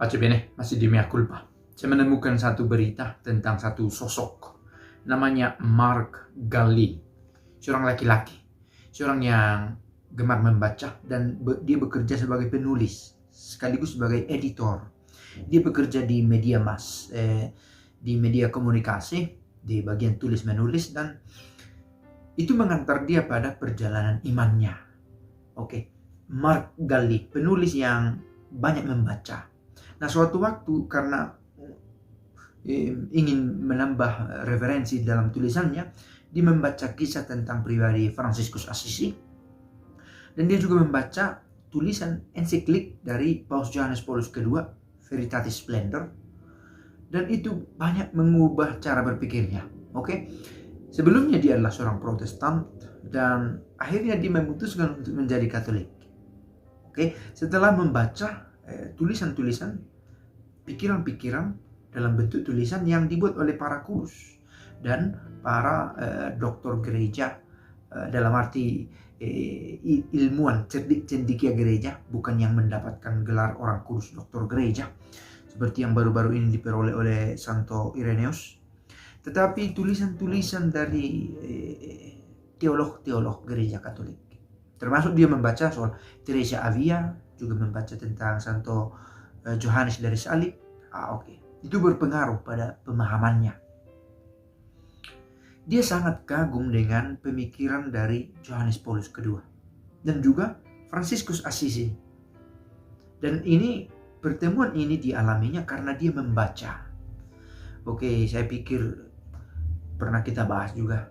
Pace bene, masih di mea culpa. Saya menemukan satu berita tentang satu sosok. Namanya Mark Galli. Seorang laki-laki. Seorang yang gemar membaca dan dia bekerja sebagai penulis. Sekaligus sebagai editor. Dia bekerja di media di media komunikasi, di bagian tulis-menulis, dan itu mengantar dia pada perjalanan imannya. Oke, Mark Galli, penulis yang banyak membaca. Nah, suatu waktu karena ingin menambah referensi dalam tulisannya, dia membaca kisah tentang pribadi Fransiskus Assisi, dan dia juga membaca tulisan ensiklik dari Paus Yohanes Paulus II, Veritatis Splendor, dan itu banyak mengubah cara berpikirnya. Oke, sebelumnya dia adalah seorang Protestan dan akhirnya dia memutuskan untuk menjadi Katolik. Oke, setelah membaca tulisan-tulisan, pikiran-pikiran dalam bentuk tulisan yang dibuat oleh para kudus dan para doktor gereja, dalam arti ilmuwan cerdik cendekia gereja, bukan yang mendapatkan gelar orang kudus doktor gereja seperti yang baru-baru ini diperoleh oleh Santo Irenaeus, tetapi tulisan-tulisan dari teolog-teolog gereja Katolik. Termasuk dia membaca soal Teresa Avila, juga membaca tentang Santo Johannes dari Salib. Itu berpengaruh pada pemahamannya. Dia sangat kagum dengan pemikiran dari Yohanes Paulus II dan juga Fransiskus Assisi. Dan pertemuan ini dialaminya karena dia membaca. Saya pikir pernah kita bahas juga.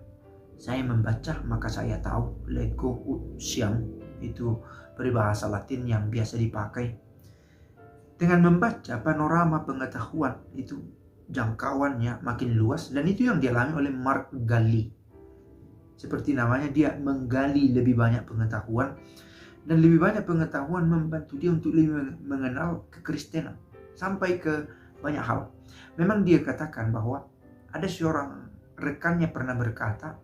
Saya membaca maka saya tahu. Lego ut siam, itu peribahasa Latin yang biasa dipakai. Dengan membaca, panorama pengetahuan itu jangkauannya makin luas, dan itu yang dialami oleh Mark Galli. Seperti namanya, dia menggali lebih banyak pengetahuan, dan lebih banyak pengetahuan membantu dia untuk lebih mengenal kekristenan sampai ke banyak hal. Memang dia katakan bahwa ada seorang rekannya pernah berkata,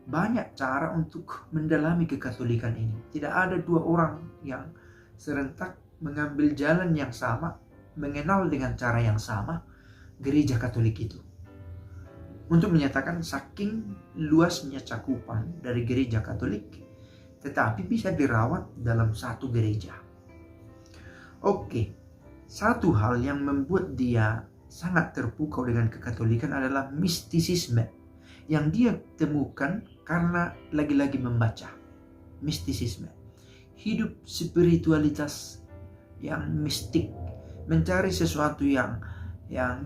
banyak cara untuk mendalami kekatolikan ini. Tidak ada dua orang yang serentak mengambil jalan yang sama, mengenal dengan cara yang sama gereja Katolik itu. Untuk menyatakan saking luasnya cakupan dari gereja Katolik, tetapi bisa dirawat dalam satu gereja. Satu hal yang membuat dia sangat terpukau dengan kekatolikan adalah mistisisme yang dia temukan karena lagi-lagi membaca. Mistisisme, hidup spiritualitas yang mistik, mencari sesuatu yang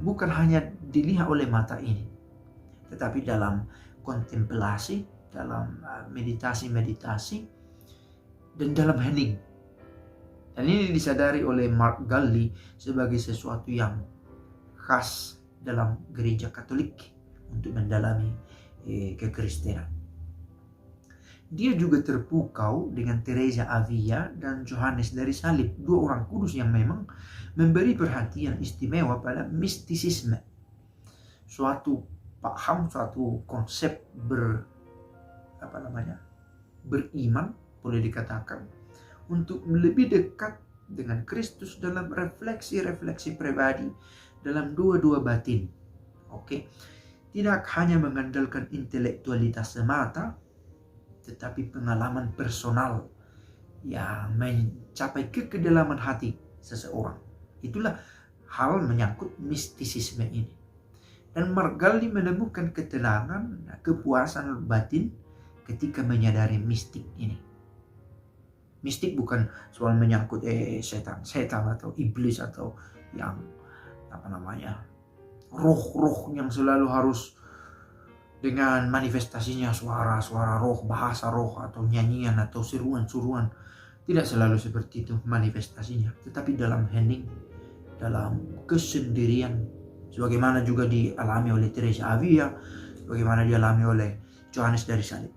bukan hanya dilihat oleh mata ini, tetapi dalam kontemplasi, dalam meditasi, dan dalam hening. Dan ini disadari oleh Mark Galli sebagai sesuatu yang khas dalam gereja Katolik untuk mendalami kekristenan. Dia juga terpukau dengan Teresa Avila dan Johannes dari Salib, dua orang kudus yang memang memberi perhatian istimewa pada mistisisme, suatu paham, suatu konsep beriman, boleh dikatakan, untuk lebih dekat dengan Kristus dalam refleksi-refleksi pribadi, dalam dua-dua batin. Tidak hanya mengandalkan intelektualitas semata, tetapi pengalaman personal yang mencapai kedalaman hati seseorang. Itulah hal menyangkut mistisisme ini. Dan Mark Galli menemukan ketenangan, kepuasan batin ketika menyadari mistik ini. Mistik bukan soal menyangkut setan atau iblis atau yang roh-roh yang selalu harus dengan manifestasinya suara-suara roh, bahasa roh, atau nyanyian, atau seruan-seruan. Tidak selalu seperti itu manifestasinya, tetapi dalam hening, dalam kesendirian, sebagaimana juga dialami oleh Teresa Avila, sebagaimana dialami oleh Johannes dari Salib.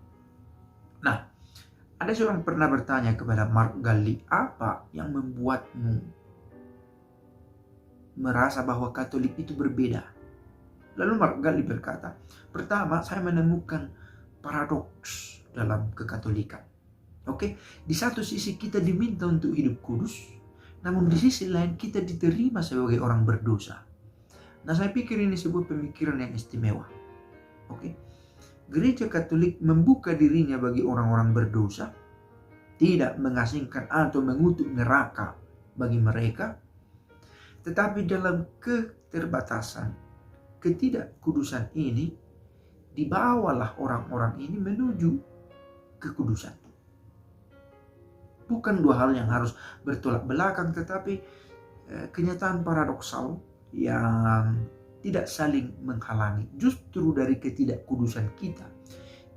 Nah, ada seorang pernah bertanya kepada Mark Galli, apa yang membuatmu merasa bahwa Katolik itu berbeda? Lalu Mark Galli berkata, pertama, saya menemukan paradoks dalam kekatolikan. Di satu sisi kita diminta untuk hidup kudus, namun di sisi lain kita diterima sebagai orang berdosa. Nah, saya pikir ini sebuah pemikiran yang istimewa. Oke. Gereja Katolik membuka dirinya bagi orang-orang berdosa, tidak mengasingkan atau mengutuk neraka bagi mereka, tetapi dalam keterbatasan, ketidakkudusan ini, dibawalah orang-orang ini menuju kekudusan. Bukan dua hal yang harus bertolak belakang, tetapi kenyataan paradoksal yang tidak saling menghalangi. Justru dari ketidakkudusan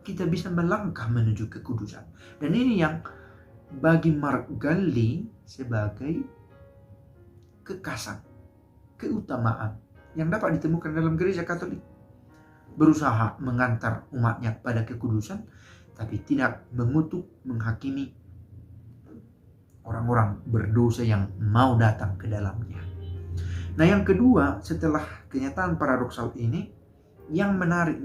kita bisa melangkah menuju kekudusan. Dan ini yang bagi Mark Galli sebagai kekasan, keutamaan yang dapat ditemukan dalam gereja Katolik. Berusaha mengantar umatnya pada kekudusan, tapi tidak mengutuk, menghakimi orang-orang berdosa yang mau datang ke dalamnya. Nah, yang kedua, setelah kenyataan paradoksal ini, yang menarik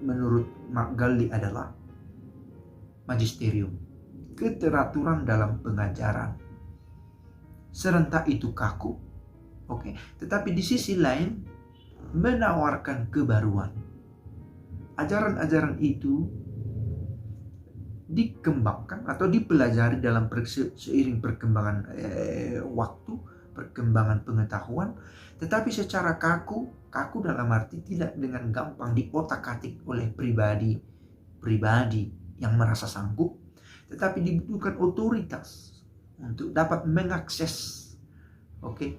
menurut Mark Galli adalah magisterium, keteraturan dalam pengajaran. Serentak itu kaku, tetapi di sisi lain menawarkan kebaruan. Ajaran-ajaran itu dikembangkan atau dipelajari dalam seiring perkembangan waktu, perkembangan pengetahuan, tetapi secara kaku dalam arti tidak dengan gampang diotak-atik oleh pribadi yang merasa sanggup, tetapi dibutuhkan otoritas untuk dapat mengakses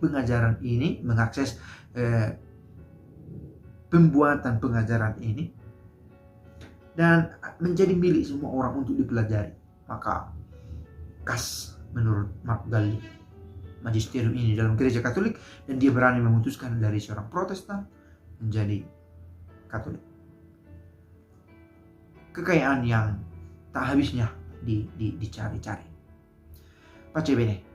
pengajaran ini, mengakses pembuatan pengajaran ini, dan menjadi milik semua orang untuk dipelajari. Maka khas menurut Mark Galli magisterium ini dalam gereja Katolik, dan dia berani memutuskan dari seorang Protestan menjadi Katolik. Kekayaan yang tak habisnya dicari-cari. Pace bene.